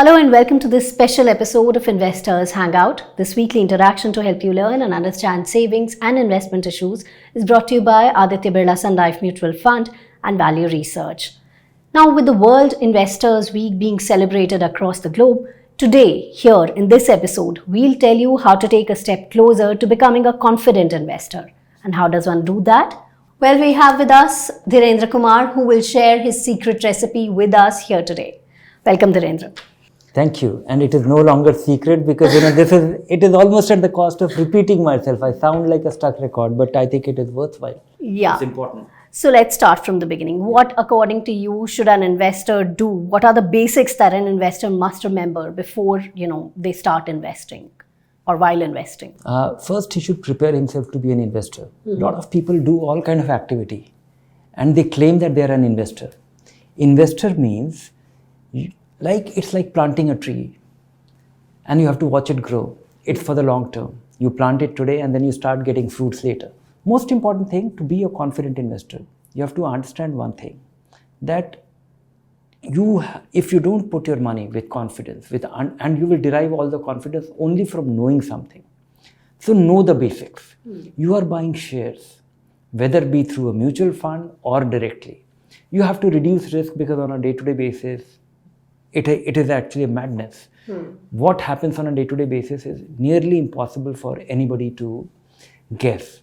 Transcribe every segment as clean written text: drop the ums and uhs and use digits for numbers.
Hello and welcome to this special episode of Investors Hangout. This weekly interaction to help you learn and understand savings and investment issues is brought to you by Aditya Birla Sun Life Mutual Fund and Value Research. Now, with the World Investors Week being celebrated across the globe, today, here in this episode, we'll tell you how to take a step closer to becoming a confident investor. And how does one do that? Well, we have with us Dhirendra Kumar, who will share his secret recipe with us here today. Welcome, Dhirendra. Thank you. And it is no longer secret because it is almost at the cost of repeating myself. I sound like a stuck record, but I think it is worthwhile. Yeah. It's important. So let's start from the beginning. What, according to you, should an investor do? What are the basics that an investor must remember before, they start investing or while investing? First, he should prepare himself to be an investor. A lot of people do all kind of activity and they claim that they are an investor. Investor means it's like planting a tree and you have to watch it grow. It's for the long term. You plant it today and then you start getting fruits later. Most important thing to be a confident investor, you have to understand one thing, that if you don't put your money with confidence, and you will derive all the confidence only from knowing something. So know the basics. You are buying shares, whether be through a mutual fund or directly. You have to reduce risk because on a day-to-day basis, it is actually a madness. What happens on a day-to-day basis is nearly impossible for anybody to guess.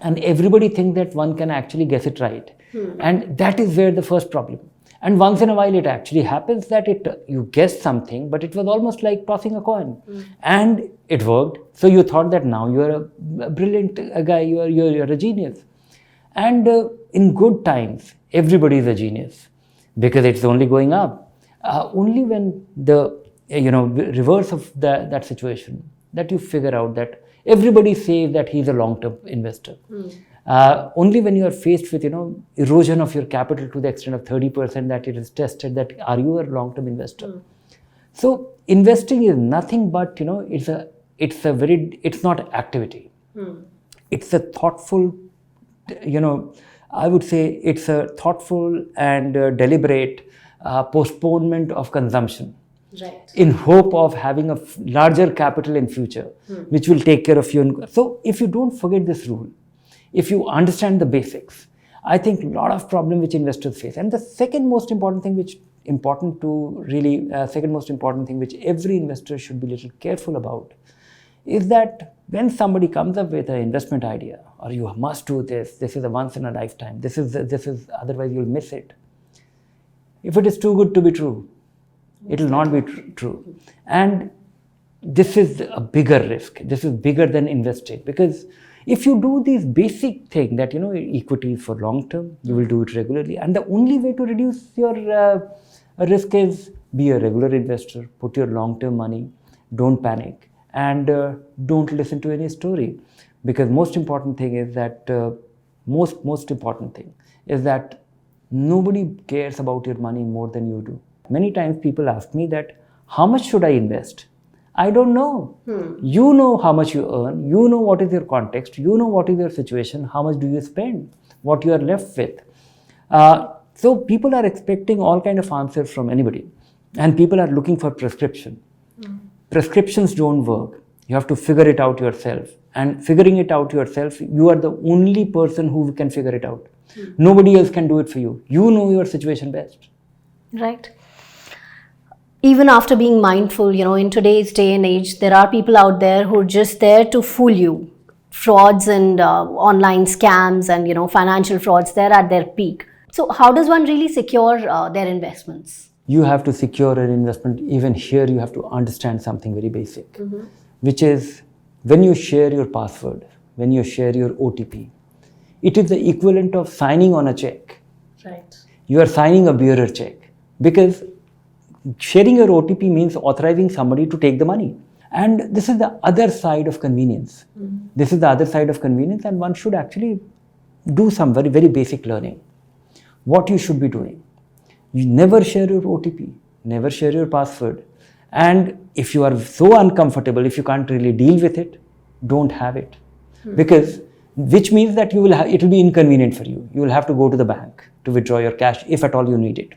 And everybody thinks that one can actually guess it right. And that is where the first problem. And once in a while it actually happens that you guessed something, but it was almost like tossing a coin. And it worked. So you thought that now you are a brilliant guy, you're a genius. And in good times, everybody is a genius because it's only going up. Only when the reverse of that situation, that you figure out that everybody says that he's a long-term investor. Only when you are faced with erosion of your capital to the extent of 30%, that it is tested that are you a long-term investor. So investing is nothing but it's not activity. It's a thoughtful, I would say it's a thoughtful and deliberate postponement of consumption, right, in hope of having a larger capital in future, which will take care of you. So if you don't forget this rule, if you understand the basics, I think a lot of problem which investors face. And the second most important thing which every investor should be a little careful about is that when somebody comes up with an investment idea, or you must do this is a once in a lifetime, this is otherwise you'll miss it. If it is too good to be true, it will not be true. And this is a bigger risk. This is bigger than investing. Because if you do these basic things that, equity is for long term, you will do it regularly. And the only way to reduce your risk is be a regular investor, put your long term money, don't panic, and don't listen to any story. Because most important thing is that, nobody cares about your money more than you do. Many times people ask me that, how much should I invest? I don't know. You know how much you earn. You know what is your context. You know what is your situation. How much do you spend? What you are left with. So people are expecting all kind of answers from anybody. And people are looking for prescription. Prescriptions don't work. You have to figure it out yourself. And figuring it out yourself, you are the only person who can figure it out. Nobody else can do it for you. You know your situation best. Right. Even after being mindful, in today's day and age, there are people out there who are just there to fool you. Frauds and online scams and, financial frauds, they're at their peak. So how does one really secure their investments? You have to secure an investment. Even here, you have to understand something very basic, which is when you share your password, when you share your OTP, it is the equivalent of signing on a check. Right. You are signing a bearer check because sharing your OTP means authorizing somebody to take the money. And this is the other side of convenience. This is the other side of convenience, and one should actually do some very, very basic learning. What you should be doing. You never share your OTP, never share your password. And if you are so uncomfortable, if you can't really deal with it, don't have it. Because which means that it will be inconvenient for you. You will have to go to the bank to withdraw your cash if at all you need it.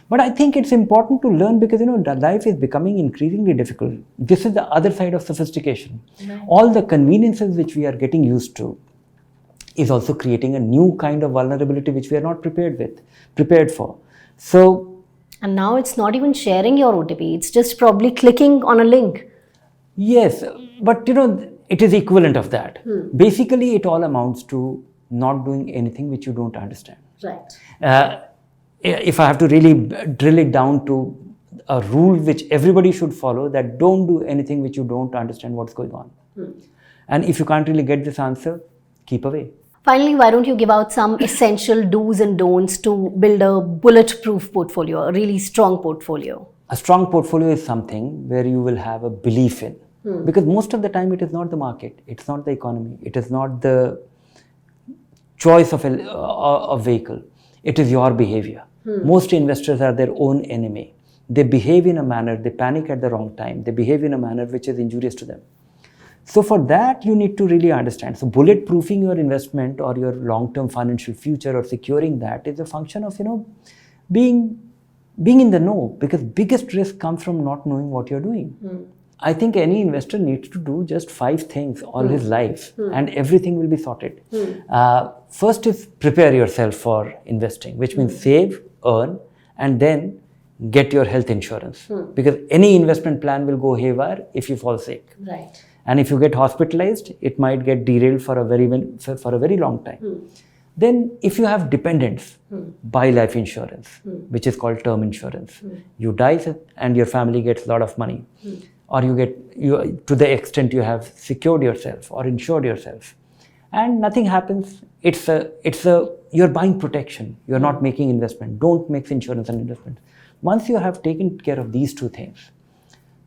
But I think it's important to learn because, the life is becoming increasingly difficult. This is the other side of sophistication. Right. All the conveniences which we are getting used to is also creating a new kind of vulnerability which we are not prepared for. So, And now it's not even sharing your OTP, it's just probably clicking on a link. yes, but it is equivalent of that. Basically, it all amounts to not doing anything which you don't understand. Right. If I have to really drill it down to a rule which everybody should follow, that don't do anything which you don't understand what's going on. And if you can't really get this answer, keep away. Finally, why don't you give out some essential do's and don'ts to build a bulletproof portfolio, a really strong portfolio? A strong portfolio is something where you will have a belief in. Because most of the time it is not the market, it's not the economy, it is not the choice of a vehicle, it is your behavior. Most investors are their own enemy. They behave in a manner, they panic at the wrong time, they behave in a manner which is injurious to them. So for that, you need to really understand. So bulletproofing your investment or your long-term financial future or securing that is a function of, being in the know, because biggest risk comes from not knowing what you're doing. I think any investor needs to do just 5 things all his life and everything will be sorted. First is prepare yourself for investing, which means save, earn, and then get your health insurance. Because any investment plan will go haywire if you fall sick. Right. And if you get hospitalized, it might get derailed for a very long time. Then if you have dependents, buy life insurance, which is called term insurance. You die and your family gets a lot of money. Or you to the extent you have secured yourself or insured yourself. And nothing happens. You're buying protection. You're not making investment. Don't mix insurance and investment. Once you have taken care of these 2 things,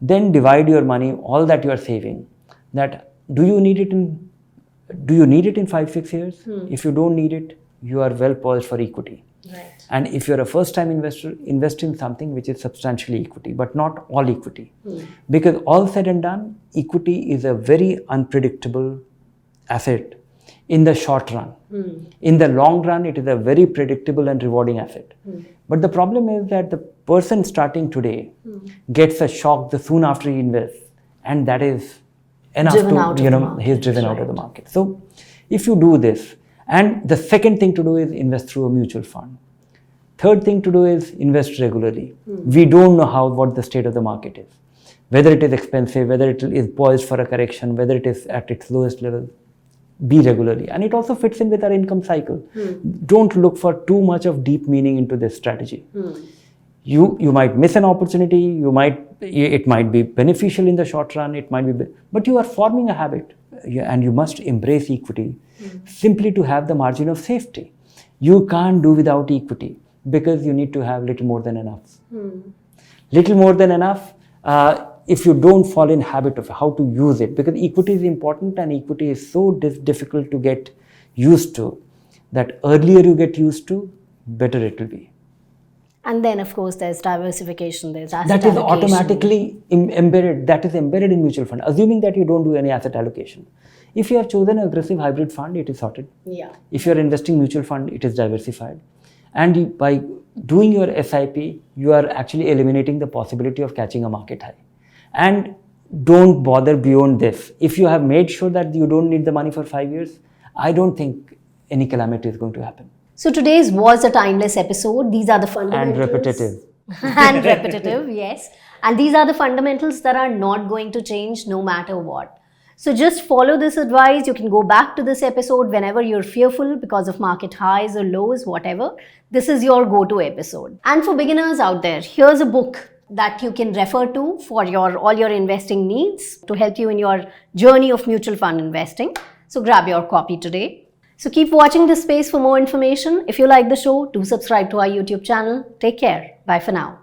then divide your money, all that you are saving. That do you need it in 5-6 years? If you don't need it, you are well poised for equity. Right. And if you're a first-time investor, invest in something which is substantially equity, but not all equity. Because all said and done, equity is a very unpredictable asset in the short run. In the long run, it is a very predictable and rewarding asset. But the problem is that the person starting today gets a shock soon after he invests, and that is enough he's driven out of the market. So if you do this, and the second thing to do is invest through a mutual fund. Third thing to do is invest regularly. We don't know what the state of the market is. Whether it is expensive, whether it is poised for a correction, whether it is at its lowest level. Be regularly. And it also fits in with our income cycle. Don't look for too much of deep meaning into this strategy. You might miss an opportunity, it might be beneficial in the short run, but you are forming a habit, and you must embrace equity simply to have the margin of safety. You can't do without equity because you need to have little more than enough. Little more than enough if you don't fall in habit of how to use it, because equity is important and equity is so difficult to get used to that earlier you get used to, better it will be. And then, of course, there's diversification, there's asset allocation. That is allocation. automatically embedded. That is embedded in mutual fund, assuming that you don't do any asset allocation. If you have chosen an aggressive hybrid fund, it is sorted. Yeah. If you are investing mutual fund, it is diversified. And by doing your SIP, you are actually eliminating the possibility of catching a market high. And don't bother beyond this. If you have made sure that you don't need the money for 5 years, I don't think any calamity is going to happen. So today's was a timeless episode. These are the fundamentals. And repetitive. And repetitive, yes. And these are the fundamentals that are not going to change no matter what. So just follow this advice. You can go back to this episode whenever you're fearful because of market highs or lows, whatever. This is your go-to episode. And for beginners out there, here's a book that you can refer to for all your investing needs to help you in your journey of mutual fund investing. So grab your copy today. So keep watching this space for more information. If you like the show, do subscribe to our YouTube channel. Take care. Bye for now.